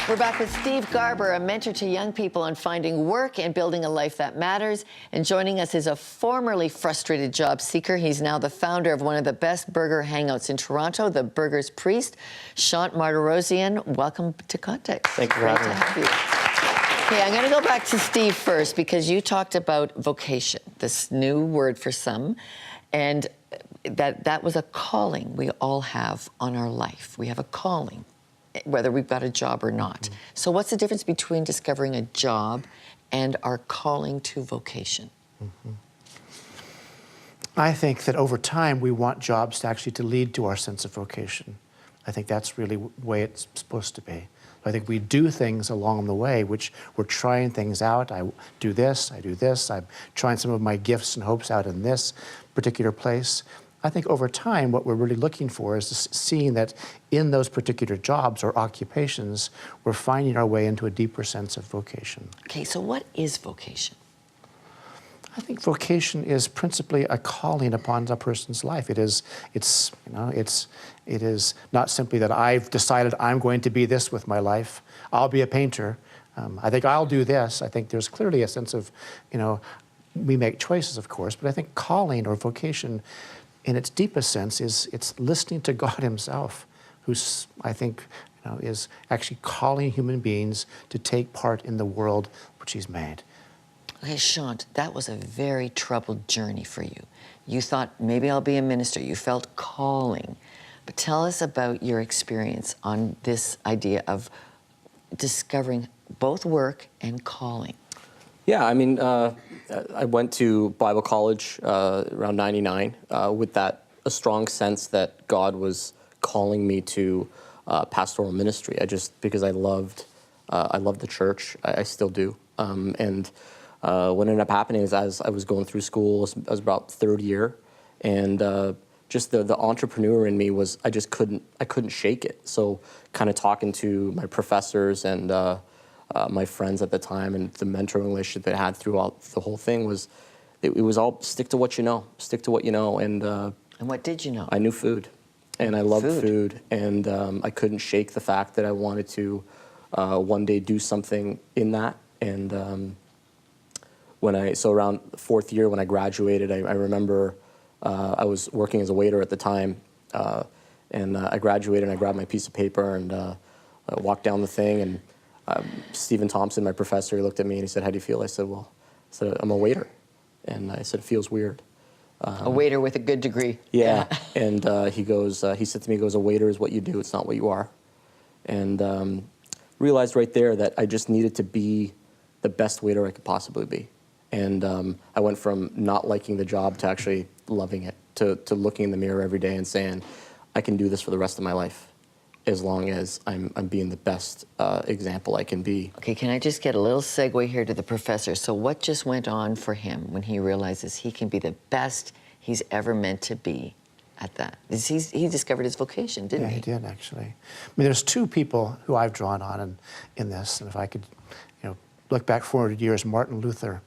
We're back with Steve Garber, a mentor to young people on finding work and building a life that matters. And joining us is a formerly frustrated job seeker. He's now the founder of one of the best burger hangouts in Toronto, the Burger's Priest. Shant Martirosyan, welcome to Context. Thank you for having me. Okay, I'm going to go back to Steve first because you talked about vocation, this new word for some, and that was a calling we all have on our life. We have a calling, whether we've got a job or not. Mm-hmm. So what's the difference between discovering a job and our calling to vocation? Mm-hmm. I think that over time we want jobs to lead to our sense of vocation. I think that's really the way it's supposed to be. I think we do things along the way, which we're trying things out. I do this, I'm trying some of my gifts and hopes out in this particular place. I think over time, what we're really looking for is seeing that in those particular jobs or occupations, we're finding our way into a deeper sense of vocation. Okay, so what is vocation? I think vocation is principally a calling upon a person's life. It is not simply that I've decided I'm going to be this with my life. I'll be a painter. I think I'll do this. I think there's clearly a sense of, we make choices, of course, but I think calling or vocation in its deepest sense it's listening to God himself, who's, I think, is actually calling human beings to take part in the world which he's made. Okay, Shant, that was a very troubled journey for you. You thought, maybe I'll be a minister. You felt calling. But tell us about your experience on this idea of discovering both work and calling. Yeah, I mean, I went to Bible college around '99 with a strong sense that God was calling me to pastoral ministry. Because I loved the church. I still do. And what ended up happening is as I was going through school, I was about third year, and just the entrepreneur in me was, I couldn't shake it. So kind of talking to my professors and my friends at the time and the mentoring relationship that I had throughout the whole thing was, it was all stick to what you know, And what did you know? I knew food, and I loved food, and I couldn't shake the fact that I wanted to one day do something in that. And so around the fourth year when I graduated, I remember I was working as a waiter at the time, and I graduated and I grabbed my piece of paper and I walked down the thing, and Stephen Thompson, my professor, he looked at me and he said, "How do you feel?" I said, "I'm a waiter." And I said, "It feels weird." A waiter with a good degree. Yeah. And he said to me, "A waiter is what you do, it's not what you are." And realized right there that I just needed to be the best waiter I could possibly be. And I went from not liking the job to actually loving it, to looking in the mirror every day and saying, I can do this for the rest of my life as long as I'm being the best example I can be. Okay, can I just get a little segue here to the professor? So what just went on for him when he realizes he can be the best he's ever meant to be at that? He discovered his vocation, didn't he? Yeah, he did, actually. I mean, there's two people who I've drawn on in this, and if I could look back 400 years, Martin Luther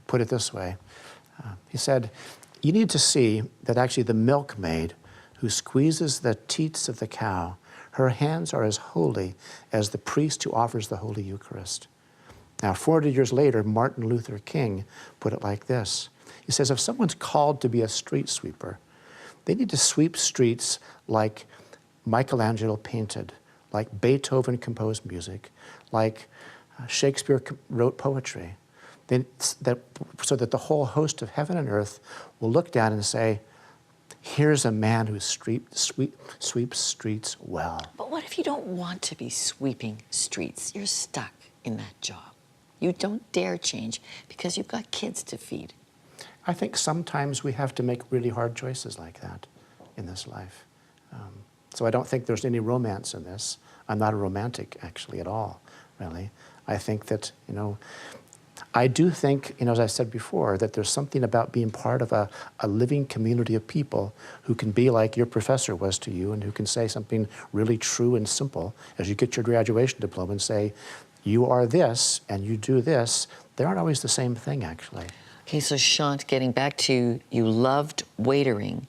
put it this way. He said, you need to see that actually the milkmaid who squeezes the teats of the cow, her hands are as holy as the priest who offers the Holy Eucharist. Now, 400 years later, Martin Luther King put it like this. He says, if someone's called to be a street sweeper, they need to sweep streets like Michelangelo painted, like Beethoven composed music, like Shakespeare wrote poetry, so that the whole host of heaven and earth will look down and say, here's a man who sweeps streets well. But what if you don't want to be sweeping streets? You're stuck in that job. You don't dare change because you've got kids to feed. I think sometimes we have to make really hard choices like that in this life. So I don't think there's any romance in this. I'm not a romantic, actually, at all, really. I think that, I do think, as I said before, that there's something about being part of a living community of people who can be like your professor was to you and who can say something really true and simple as you get your graduation diploma and say, you are this and you do this. They aren't always the same thing, actually. Okay, so Shant, getting back to you loved waitering,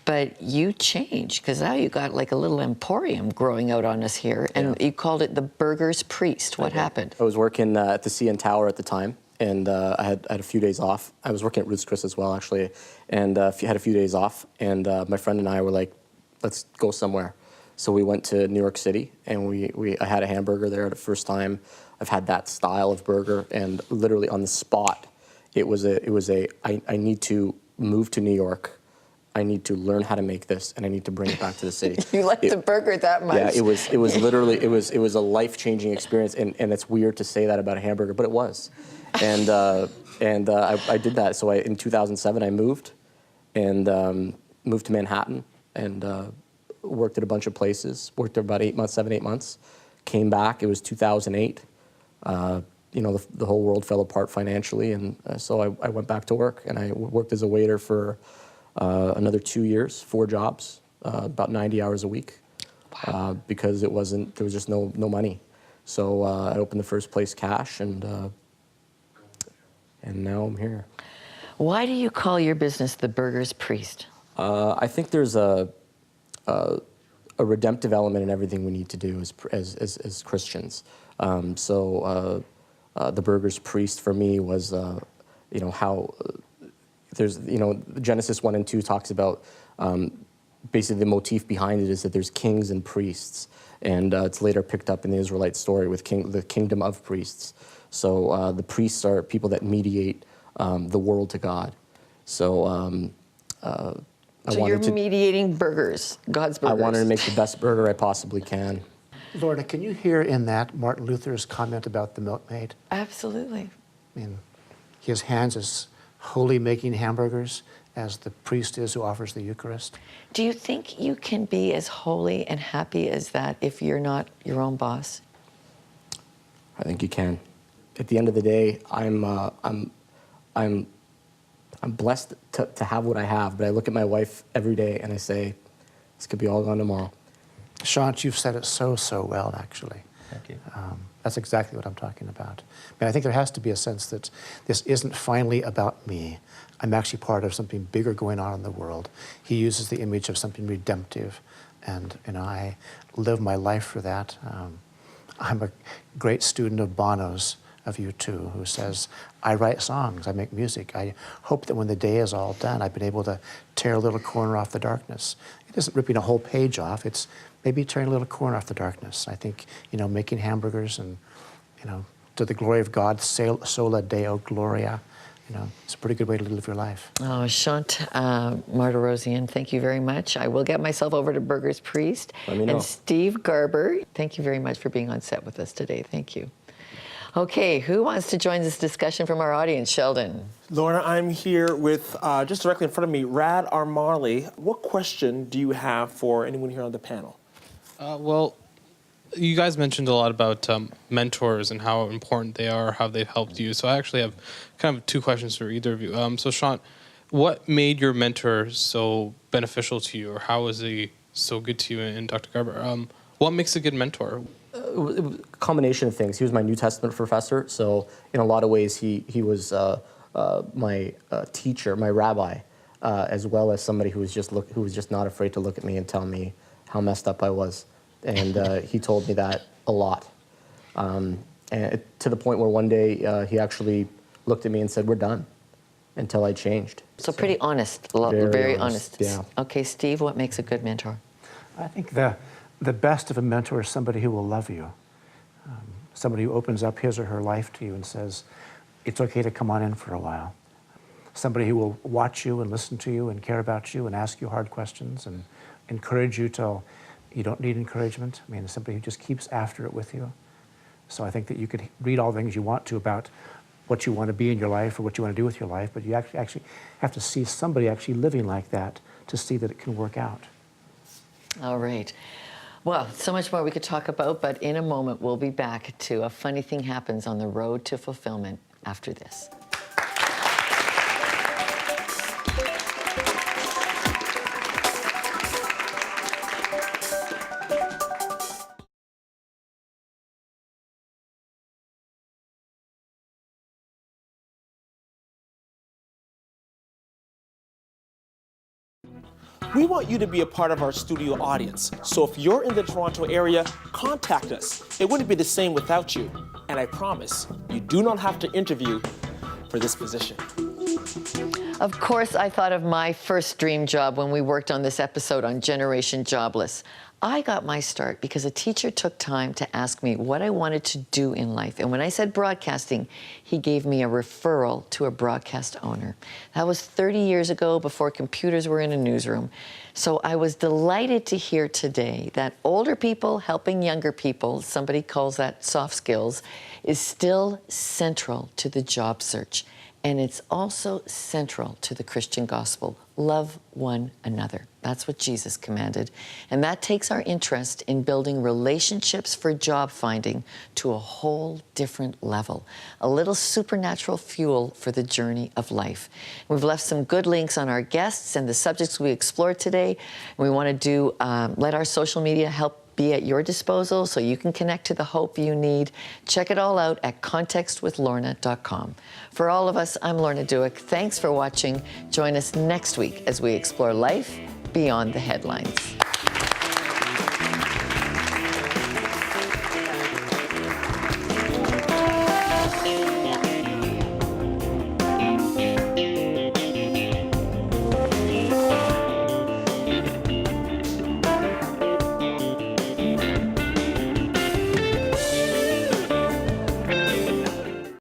But you changed because now you got like a little emporium growing out on us here, and you called it the Burger's Priest. What happened? I was working at the CN Tower at the time, and I had a few days off. I was working at Ruth's Chris as well, actually, and had a few days off. And my friend and I were like, let's go somewhere. So we went to New York City, and I had a hamburger there the first time I've had that style of burger, and literally on the spot, I need to move to New York. I need to learn how to make this, and I need to bring it back to the city. You liked the burger that much? Yeah, it was literally it was a life-changing experience, and it's weird to say that about a hamburger, but it was, and I did that. So in 2007 I moved, and moved to Manhattan, and worked at a bunch of places. Worked there about 7, 8 months. Came back. It was 2008. The whole world fell apart financially, and so I went back to work, and I worked as a waiter for another 2 years, 4 jobs, about 90 hours a week, because there was just no money. So I opened the first place cash, and now I'm here. Why do you call your business the Burger's Priest? I think there's a redemptive element in everything we need to do as Christians. The Burger's Priest for me was, how there's, Genesis 1 and 2 talks about basically the motif behind it is that there's kings and priests, and it's later picked up in the Israelite story with the kingdom of priests. So the priests are people that mediate the world to God. So You're mediating burgers, God's burgers. I wanted to make the best burger I possibly can. Lorna, can you hear in that Martin Luther's comment about the milkmaid? Absolutely. I mean, his hands as holy making hamburgers as the priest is who offers the Eucharist. Do you think you can be as holy and happy as that if you're not your own boss? I think you can. At the end of the day, I'm blessed to have what I have, but I look at my wife every day and I say, this could be all gone tomorrow. Shant, you've said it so well, actually. Thank you. That's exactly what I'm talking about. I mean, I think there has to be a sense that this isn't finally about me. I'm actually part of something bigger going on in the world. He uses the image of something redemptive, and I live my life for that. I'm a great student of Bono's, of U2, who says, I write songs, I make music. I hope that when the day is all done, I've been able to tear a little corner off the darkness. It isn't ripping a whole page off, it's maybe tearing a little corner off the darkness. I think, making hamburgers and, to the glory of God, sola Deo Gloria, it's a pretty good way to live your life. Oh, Shant Martirosyan, thank you very much. I will get myself over to Burger's Priest. Let me know. And Steve Garber, thank you very much for being on set with us today. Thank you. Okay, who wants to join this discussion from our audience? Sheldon. Lorna, I'm here with, just directly in front of me, Rad Armali. What question do you have for anyone here on the panel? Well, you guys mentioned a lot about mentors and how important they are, how they've helped you. So I actually have kind of 2 questions for either of you. So Shant, what made your mentor so beneficial to you, or how was he so good to you? And Dr. Garber, what makes a good mentor? It was a combination of things. He was my New Testament professor, so in a lot of ways he was my teacher, my rabbi, as well as somebody who was just not afraid to look at me and tell me how messed up I was, and he told me that a lot, and to the point where one day he actually looked at me and said, "We're done," until I changed. So pretty honest, very honest. Yeah. Okay, Steve, what makes a good mentor? I think the best of a mentor is somebody who will love you, somebody who opens up his or her life to you and says, it's okay to come on in for a while. Somebody who will watch you and listen to you and care about you and ask you hard questions and encourage you till you don't need encouragement. I mean, somebody who just keeps after it with you. So I think that you could read all the things you want to about what you want to be in your life or what you want to do with your life, but you actually have to see somebody actually living like that to see that it can work out. All right. Well, so much more we could talk about, but in a moment we'll be back to A Funny Thing Happens on the Road to Fulfillment after this. We want you to be a part of our studio audience. So if you're in the Toronto area, contact us. It wouldn't be the same without you. And I promise, you do not have to interview for this position. Of course, I thought of my first dream job when we worked on this episode on Generation Jobless. I got my start because a teacher took time to ask me what I wanted to do in life. And when I said broadcasting, he gave me a referral to a broadcast owner. That was 30 years ago, before computers were in a newsroom. So I was delighted to hear today that older people helping younger people, somebody calls that soft skills, is still central to the job search. And it's also central to the Christian gospel. Love one another. That's what Jesus commanded. And that takes our interest in building relationships for job finding to a whole different level. A little supernatural fuel for the journey of life. We've left some good links on our guests and the subjects we explored today. We want to do, let our social media help be at your disposal so you can connect to the hope you need. Check it all out at contextwithlorna.com. For all of us, I'm Lorna Dueck. Thanks for watching. Join us next week as we explore life beyond the headlines.